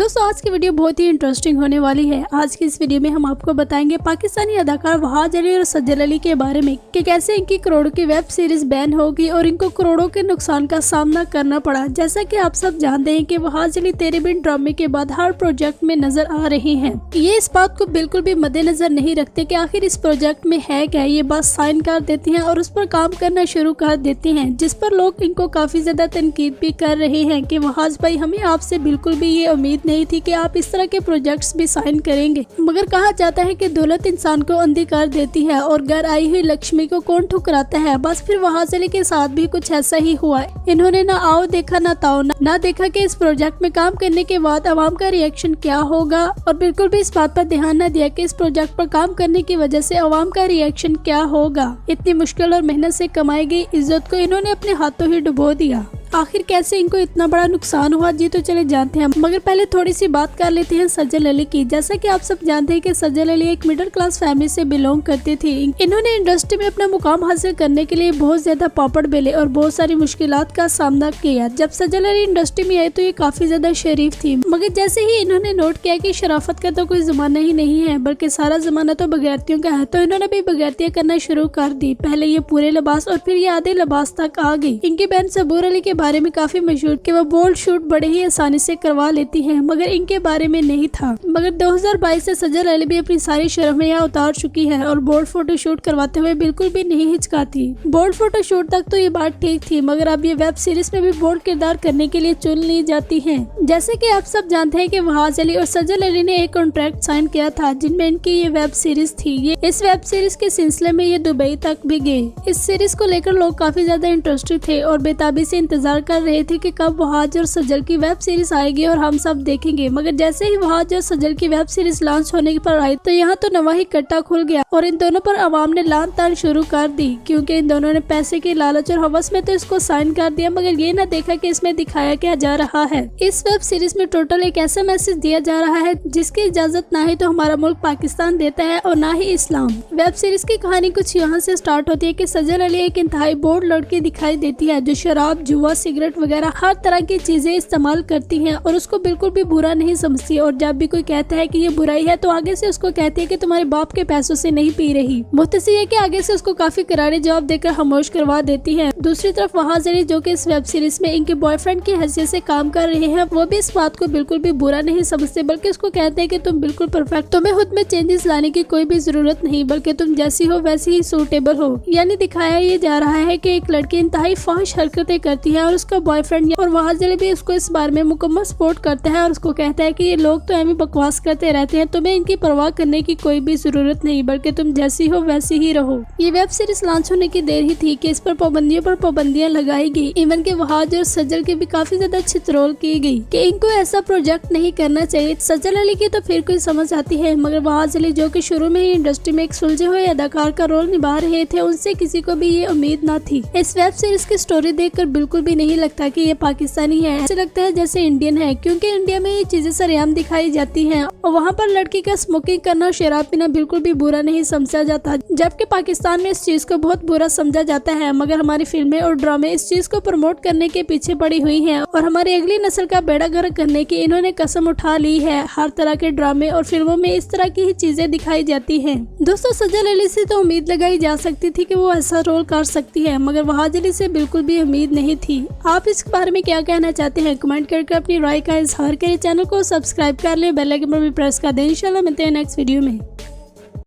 दोस्तों आज की वीडियो बहुत ही इंटरेस्टिंग होने वाली है। आज की इस वीडियो में हम आपको बताएंगे पाकिस्तानी अदाकार वहाज अली और सज्जल अली के बारे में कि कैसे इनकी करोड़ों की वेब सीरीज बैन होगी और इनको करोड़ों के नुकसान का सामना करना पड़ा। जैसा कि आप सब जानते हैं कि वहाज अली तेरे बिन ड्रामे के बाद हर प्रोजेक्ट में नजर आ रहे हैं। ये इस बात को बिल्कुल भी मद्देनजर नहीं रखते कि आखिर इस प्रोजेक्ट में है क्या, ये बात साइन कर देते हैं और उस पर काम करना शुरू कर देते हैं, जिस पर लोग इनको काफी ज्यादा तनकीद भी कर रहे हैं कि वहाज भाई हमें आपसे बिल्कुल भी ये उम्मीद नहीं थी कि आप इस तरह के प्रोजेक्ट्स भी साइन करेंगे। मगर कहा जाता है कि दौलत इंसान को अंधी कर देती है और घर आई हुई लक्ष्मी को कौन ठुकराता है। बस फिर वहाज अली के साथ भी कुछ ऐसा ही हुआ। इन्होंने ना आओ देखा ना ताओ, ना देखा कि इस प्रोजेक्ट में काम करने के बाद आवाम का रिएक्शन क्या होगा और बिल्कुल भी इस बात पर ध्यान न दिया कि इस प्रोजेक्ट पर काम करने की वजह से आवाम का रिएक्शन क्या होगा। इतनी मुश्किल और मेहनत से कमाई गई इज्जत को इन्होंने अपने हाथों ही डुबो दिया। आखिर कैसे इनको इतना बड़ा नुकसान हुआ जी तो चले जानते हैं, मगर पहले थोड़ी सी बात कर लेते हैं सज्जल अली की। जैसा कि आप सब जानते हैं कि सज्जल अली एक मिडिल क्लास फैमिली से बिलोंग करती थी। इन्होंने इंडस्ट्री में अपना मुकाम हासिल करने के लिए बहुत ज्यादा पापड़ बेले और बहुत सारी मुश्किलात का सामना किया। जब सज्जल अली इंडस्ट्री में आई तो ये काफी ज्यादा शरीफ थी, मगर जैसे ही इन्होंने नोट किया कि शराफत का तो कोई जमाना ही नहीं है बल्कि सारा जमाना तो बगैरतियों का है, तो इन्होंने भी बगैरतियां करना शुरू कर दी। पहले ये पूरे लिबास और फिर ये आधे लिबास तक आ गई। इनकी बहन सबूर अली के बारे में काफी मशहूर कि वो बोल्ड शूट बड़े ही आसानी से करवा लेती हैं, मगर इनके बारे में नहीं था। मगर 2022 से सज्जल अली भी अपनी सारी शर्म यहाँ उतार चुकी है और बोल्ड फोटो शूट करवाते हुए बिल्कुल भी नहीं हिचकाती। बोल्ड फोटो शूट तक तो ये बात ठीक थी, मगर अब ये वेब सीरीज में भी बोल्ड किरदार करने के लिए चुन ली जाती है। जैसे कि आप सब जानते हैं कि वहाज अली और सज्जल अली ने एक कॉन्ट्रैक्ट साइन किया था जिनमें इनकी ये वेब सीरीज थी। ये इस वेब सीरीज के सिलसिले में ये दुबई तक भी गए। इस सीरीज को लेकर लोग काफी ज्यादा इंटरेस्टेड थे और बेताबी से इंतजार कर रहे थे कि कब वहाज और सज्जल की वेब सीरीज आएगी और हम सब देखेंगे। मगर जैसे ही वहाज और सज्जल की वेब सीरीज लॉन्च होने पर आई तो यहाँ तो नवा ही कट्टा खुल गया और इन दोनों पर आवाम ने लान तान शुरू कर दी, क्योंकि इन दोनों ने पैसे की लालच और हवस में तो इसको साइन कर दिया, मगर ये ना देखा कि इसमें दिखाया क्या जा रहा है। इस वेब सीरीज में टोटल एक ऐसा मैसेज दिया जा रहा है जिसकी इजाजत ना ही तो हमारा मुल्क पाकिस्तान देता है और ना ही इस्लाम। वेब सीरीज की कहानी कुछ यहाँ से स्टार्ट होती है कि सज्जल अली एक इंतहाई बोल्ड लड़की दिखाई देती है जो शराब, जुआ, सिगरेट वगैरह हर तरह की चीजें इस्तेमाल करती हैं और उसको बिल्कुल भी बुरा नहीं समझती। और जब भी कोई कहता है कि ये बुराई है तो आगे से उसको कहती है कि तुम्हारे बाप के पैसों से नहीं पी रही। मुख्तसर है कि आगे से उसको काफी करारे जवाब देकर खामोश करवा देती है। दूसरी तरफ वहाज अली जो कि इस वेब सीरीज में इनके बॉयफ्रेंड की हैसियत से काम कर रहे हैं, वो भी इस बात को बिल्कुल भी बुरा नहीं समझते, बल्कि उसको कहते हैं कि तुम बिल्कुल परफेक्ट, तुम्हें खुद में चेंजेस लाने की कोई भी जरूरत नहीं, बल्कि तुम जैसी हो वैसी ही सूटेबल हो। यानी दिखाया ये जा रहा है कि एक लड़की इंतहाई फाहिश हरकतें करती है और उसका बॉयफ्रेंड और वहाज अली भी उसको इस बारे में मुकम्मल सपोर्ट करता है और उसको कहता है कि ये लोग तो ऐसी बकवास करते रहते हैं, तुम्हें इनकी परवाह करने की कोई भी जरूरत नहीं, बल्कि तुम जैसी हो वैसी ही रहो। ये वेब सीरीज लॉन्च होने की देर ही थी कि इस पर पाबंदियों पर पाबंदियां लगाई गई। इवन के वहाज और सज्जल की भी काफी ज्यादा छितरोल की गई कि इनको ऐसा प्रोजेक्ट नहीं करना चाहिए। सज्जल अली की तो फिर कोई समझ आती है, मगर वहाज अली जो कि शुरू में ही इंडस्ट्री में एक सुलझे हुए अदाकार का रोल निभा रहे थे, उनसे किसी को भी ये उम्मीद न थी। इस वेब सीरीज की स्टोरी देखकर बिल्कुल भी नहीं लगता कि ये पाकिस्तानी है, ऐसे लगता है जैसे इंडियन है, क्योंकि इंडिया में ये चीजें सरेआम दिखाई जाती हैं और वहाँ पर लड़की का स्मोकिंग करना और शराब पीना बिल्कुल भी बुरा नहीं समझा जाता, जबकि पाकिस्तान में इस चीज को बहुत बुरा समझा जाता है। मगर हमारी फिल्में और ड्रामे इस चीज को प्रमोट करने के पीछे पड़ी हुई हैं और हमारी अगली नस्ल का बेड़ा गर्क करने की इन्होंने कसम उठा ली है। हर तरह के ड्रामे और फिल्मों में इस तरह की ही चीजें दिखाई जाती हैं। दोस्तों सज्जल अली से तो उम्मीद लगाई जा सकती थी कि वो ऐसा रोल कर सकती है, मगर वहाज अली से बिल्कुल भी उम्मीद नहीं थी। आप इस बारे में क्या कहना चाहते हैं कमेंट करके अपनी राय का इजहार करें। चैनल को सब्सक्राइब कर ले, बेल आइकन पर भी प्रेस कर दें। इंशाल्लाह मिलते हैं नेक्स्ट वीडियो में।